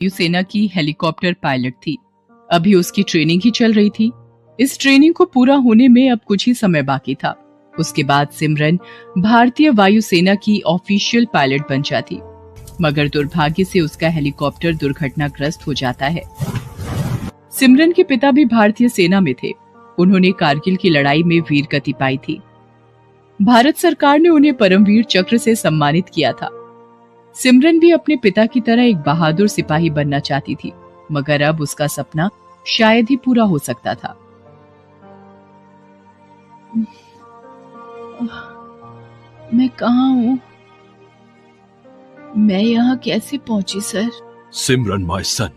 वायुसेना की helicopter pilot थी। अभी उसकी ट्रेनिंग ही चल रही थी। इस ट्रेनिंग को पूरा होने में अब कुछ ही समय बाकी था। उसके बाद सिमरन भारतीय वायुसेना की ऑफिशियल पायलट बन जाती, मगर दुर्भाग्य से उसका हेलीकॉप्टर दुर्घटनाग्रस्त हो जाता है। सिमरन के पिता भी भारतीय सेना में थे। उन्होंने कारगिल की लड़ाई में वीर गति पाई थी। भारत सरकार ने उन्हें परमवीर चक्र से सम्मानित किया था। सिमरन भी अपने पिता की तरह एक बहादुर सिपाही बनना चाहती थी, मगर अब उसका सपना शायद ही पूरा हो सकता था। मैं कहाँ हूँ? मैं यहाँ कैसे पहुंची सर? सिमरन माय सन,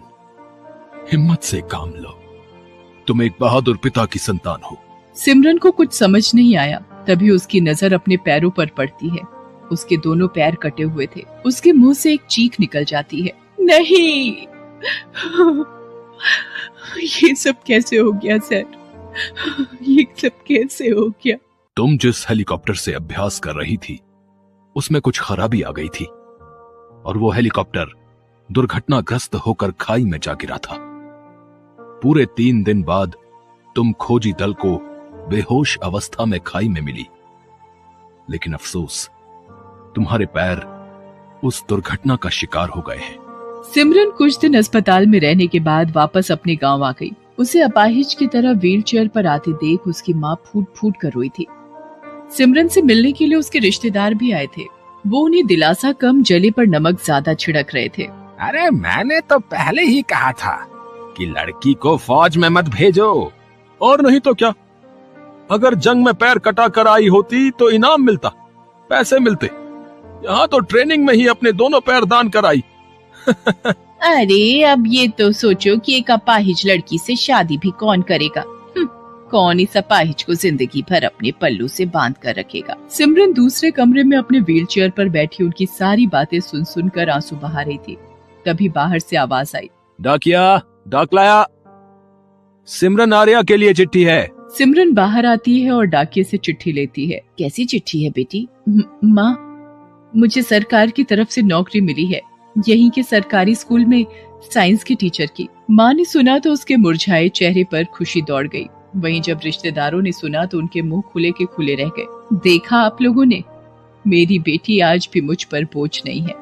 हिम्मत से काम लो। तुम एक बहादुर पिता की संतान हो। सिमरन को कुछ समझ नहीं आया। तभी उसकी नजर अपने पैरों पर पड़ती है। उसके दोनों पैर कटे हुए थे। उसके मुंह से एक चीख निकल जाती है, नहीं! ये सब कैसे हो गया सर? ये सब कैसे हो गया? तुम जिस हेलीकॉप्टर से अभ्यास कर रही थी उसमें कुछ खराबी आ गई थी और वो हेलीकॉप्टर दुर्घटनाग्रस्त होकर खाई में जा गिरा था। पूरे 3 दिन बाद तुम खोजी दल को बेहोश अवस्था में खाई में मिली, लेकिन अफसोस तुम्हारे पैर उस दुर्घटना का शिकार हो गए हैं। सिमरन कुछ दिन अस्पताल में रहने के बाद वापस अपने गांव आ गई। उसे अपाहिज की तरह व्हीलचेयर पर आते देख उसकी माँ फूट फूट कर रोई थी। सिमरन से मिलने के लिए उसके रिश्तेदार भी आए थे। वो उन्हें दिलासा कम, जले पर नमक ज्यादा छिड़क रहे थे। अरे मैंने तो पहले ही कहा था कि लड़की को फौज में मत भेजो। और नहीं तो क्या, अगर जंग में पैर कटा कर आई होती तो इनाम मिलता, पैसे मिलते। यहाँ तो ट्रेनिंग में ही अपने दोनों पैर दान कराई। अरे अब ये तो सोचो कि एक अपाहिज लड़की से शादी भी कौन करेगा? कौन इस अपाहिज को जिंदगी भर अपने पल्लू से बांध कर रखेगा? सिमरन दूसरे कमरे में अपने व्हीलचेयर पर बैठी उनकी सारी बातें सुन सुनकर आंसू बहा रही थी। तभी बाहर से आवाज आई, डाकिया, डाक लाया। सिमरन आर्या के लिए चिट्ठी है। सिमरन बाहर आती है और डाकिये से चिट्ठी लेती है। कैसी चिट्ठी है बेटी? माँ, मुझे सरकार की तरफ से नौकरी मिली है, यहीं के सरकारी स्कूल में साइंस की टीचर की। माँ ने सुना तो उसके मुरझाए चेहरे पर खुशी दौड़ गई। वहीं जब रिश्तेदारों ने सुना तो उनके मुंह खुले के खुले रह गए। देखा आप लोगों ने, मेरी बेटी आज भी मुझ पर बोझ नहीं है।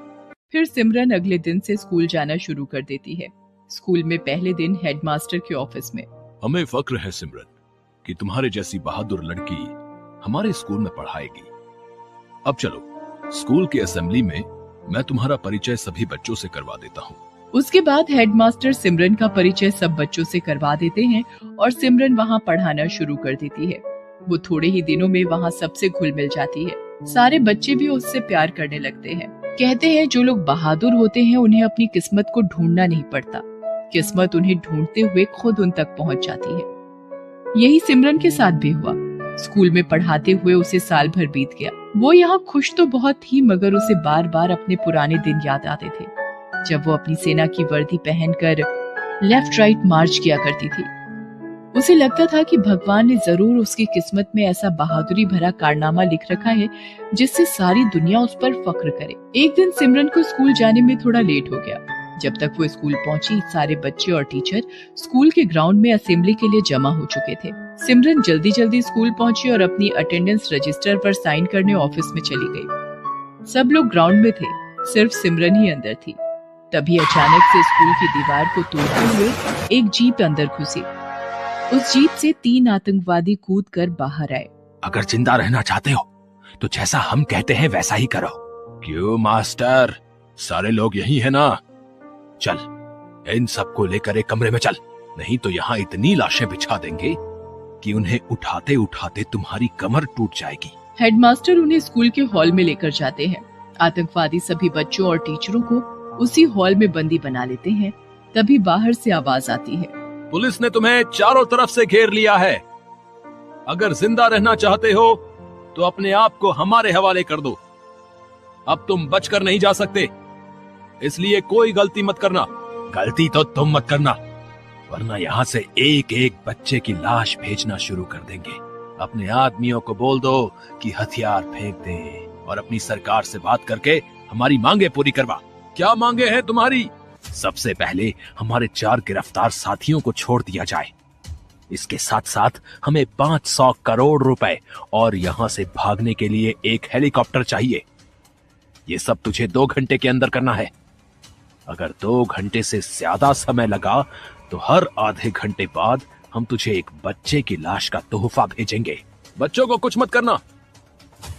फिर सिमरन अगले दिन से स्कूल जाना शुरू कर देती है। स्कूल में पहले दिन हेडमास्टर के ऑफिस में। हमें फक्र है सिमरन कि तुम्हारे जैसी बहादुर लड़की हमारे स्कूल में पढ़ाएगी। अब चलो, स्कूल की असेंबली में मैं तुम्हारा परिचय सभी बच्चों से करवा देता हूँ। उसके बाद हेडमास्टर सिमरन का परिचय सब बच्चों से करवा देते हैं और सिमरन वहाँ पढ़ाना शुरू कर देती है। वो थोड़े ही दिनों में वहाँ सबसे घुल मिल जाती है। सारे बच्चे भी उससे प्यार करने लगते हैं। कहते हैं जो लोग बहादुर होते हैं उन्हें अपनी किस्मत को ढूंढना नहीं पड़ता, किस्मत उन्हें ढूंढते हुए खुद उन तक पहुँच जाती है। यही सिमरन के साथ भी हुआ। स्कूल में पढ़ाते हुए उसे साल भर बीत गया। वो यहाँ खुश तो बहुत थी, मगर उसे बार बार अपने पुराने दिन याद आते थे, जब वो अपनी सेना की वर्दी पहनकर लेफ्ट राइट मार्च किया करती थी। उसे लगता था कि भगवान ने जरूर उसकी किस्मत में ऐसा बहादुरी भरा कारनामा लिख रखा है जिससे सारी दुनिया उस पर फख्र करे। एक दिन सिमरन को स्कूल जाने में थोड़ा लेट हो गया। जब तक वो स्कूल पहुंची, सारे बच्चे और टीचर स्कूल के ग्राउंड में असेंबली के लिए जमा हो चुके थे। सिमरन जल्दी जल्दी स्कूल पहुंची और अपनी अटेंडेंस रजिस्टर पर साइन करने ऑफिस में चली गई। सब लोग ग्राउंड में थे, सिर्फ सिमरन ही अंदर थी। तभी अचानक से स्कूल की दीवार को तोड़ते हुए एक जीप अंदर घुसी। उस जीप से 3 आतंकवादी कूदकर बाहर आए। अगर जिंदा रहना चाहते हो तो जैसा हम कहते हैं वैसा ही करो। क्यों मास्टर, सारे लोग यही है ना? चल, इन सबको लेकर एक कमरे में चल, नहीं तो यहाँ इतनी लाशें बिछा देंगे कि उन्हें उठाते उठाते तुम्हारी कमर टूट जाएगी। हेडमास्टर उन्हें स्कूल के हॉल में लेकर जाते हैं। आतंकवादी सभी बच्चों और टीचरों को उसी हॉल में बंदी बना लेते हैं। तभी बाहर से आवाज आती है, पुलिस ने तुम्हें चारों तरफ से घेर लिया है। अगर जिंदा रहना चाहते हो तो अपने आप को हमारे हवाले कर दो। अब तुम बचकर नहीं जा सकते, इसलिए कोई गलती मत करना। गलती तो तुम मत करना, वरना यहाँ से एक एक बच्चे की लाश भेजना शुरू कर देंगे। अपने आदमियों को बोल दो कि हथियार फेंक दें और अपनी सरकार से बात करके हमारी मांगे पूरी करवा। क्या मांगे हैं तुम्हारी? सबसे पहले हमारे 4 गिरफ्तार साथियों को छोड़ दिया जाए। इसके साथ साथ हमें 500 करोड़ रुपए और यहां से भागने के लिए एक हेलीकॉप्टर चाहिए। ये सब तुझे 2 घंटे के अंदर करना है। अगर 2 घंटे से ज्यादा समय लगा तो हर आधे घंटे बाद हम तुझे एक बच्चे की लाश का तोहफा भेजेंगे। बच्चों को कुछ मत करना,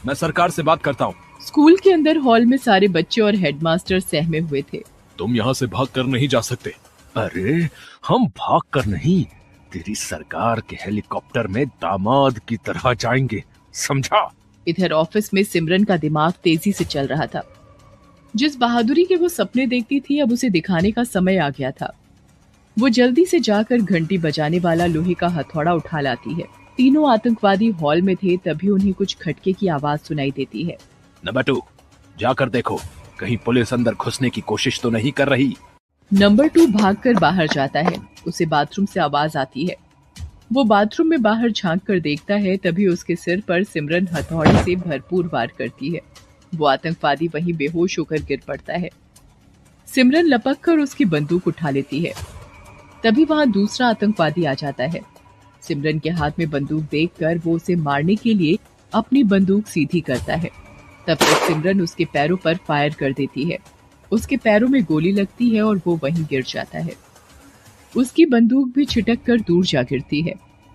मैं सरकार से बात करता हूँ। स्कूल के अंदर हॉल में सारे बच्चे और हेडमास्टर सहमे हुए थे। तुम यहाँ से भाग कर नहीं जा सकते। अरे हम भाग कर नहीं, तेरी सरकार के हेलीकॉप्टर में दामाद की तरह जाएंगे, समझा? इधर ऑफिस में सिमरन का दिमाग तेजी से चल रहा था। जिस बहादुरी के वो सपने देखती थी, अब उसे दिखाने का समय आ गया था। वो जल्दी से जाकर घंटी बजाने वाला लोहे का हथौड़ा उठा लाती है। तीनों आतंकवादी हॉल में थे, तभी उन्हें कुछ खटके की आवाज सुनाई देती है। नंबर 2, जाकर देखो कहीं पुलिस अंदर घुसने की कोशिश तो नहीं कर रही। नंबर 2 भागकर बाहर जाता है। उसे बाथरूम से आवाज आती है। वो बाथरूम में बाहर झांक कर देखता है, तभी उसके सिर पर सिमरन हथौड़े से भरपूर वार करती है। वो आतंकवादी वहीं बेहोश होकर गिर पड़ता है। सिमरन लपक कर उसकी बंदूक उठा लेती है। तभी वहां दूसरा आतंकवादी आ जाता है। सिमरन के हाथ में बंदूक देखकर वो उसे मारने के लिए अपनी बंदूक सीधी करता है। तब तक सिमरन उसके पैरों पर फायर कर देती है। उसके पैरों में गोली लगती है और वो वहीं गिर जाता है। उसकी बंदूक भी छिटक कर दूर जा गिरती है।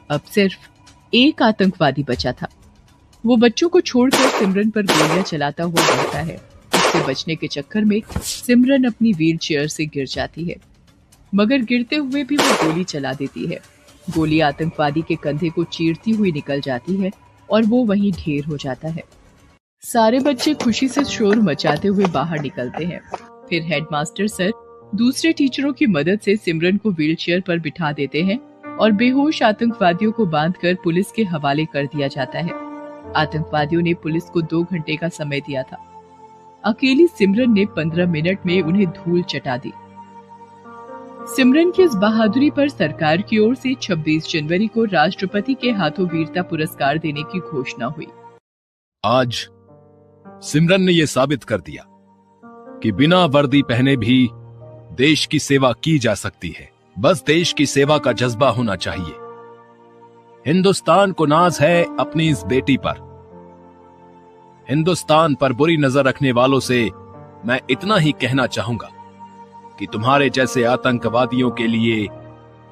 अब सिर्फ एक आतंकवादी बचा था। वो बच्चों को छोड़कर सिमरन पर गोलियां चलाता हुआ बढ़ता है। उससे बचने के चक्कर में सिमरन अपनी व्हील चेयर से गिर जाती है, मगर गिरते हुए भी वो गोली चला देती है। गोली आतंकवादी के कंधे को चीरती हुई निकल जाती है और वो वहीं ढेर हो जाता है। सारे बच्चे खुशी से शोर मचाते हुए बाहर निकलते हैं। फिर हेडमास्टर सर दूसरे टीचरों की मदद से सिमरन को व्हीलचेयर पर बिठा देते हैं और बेहोश आतंकवादियों को बांधकर पुलिस के हवाले कर दिया जाता है। आतंकवादियों ने पुलिस को 2 घंटे का समय दिया था। अकेली सिमरन ने 15 मिनट में उन्हें धूल चटा दी। सिमरन की इस बहादुरी पर सरकार की ओर से 26 जनवरी को राष्ट्रपति के हाथों वीरता पुरस्कार देने की घोषणा हुई। आज सिमरन ने यह साबित कर दिया कि बिना वर्दी पहने भी देश की सेवा की जा सकती है। बस देश की सेवा का जज्बा होना चाहिए। हिंदुस्तान को नाज है अपनी इस बेटी पर। हिंदुस्तान पर बुरी नजर रखने वालों से मैं इतना ही कहना चाहूंगा कि तुम्हारे जैसे आतंकवादियों के लिए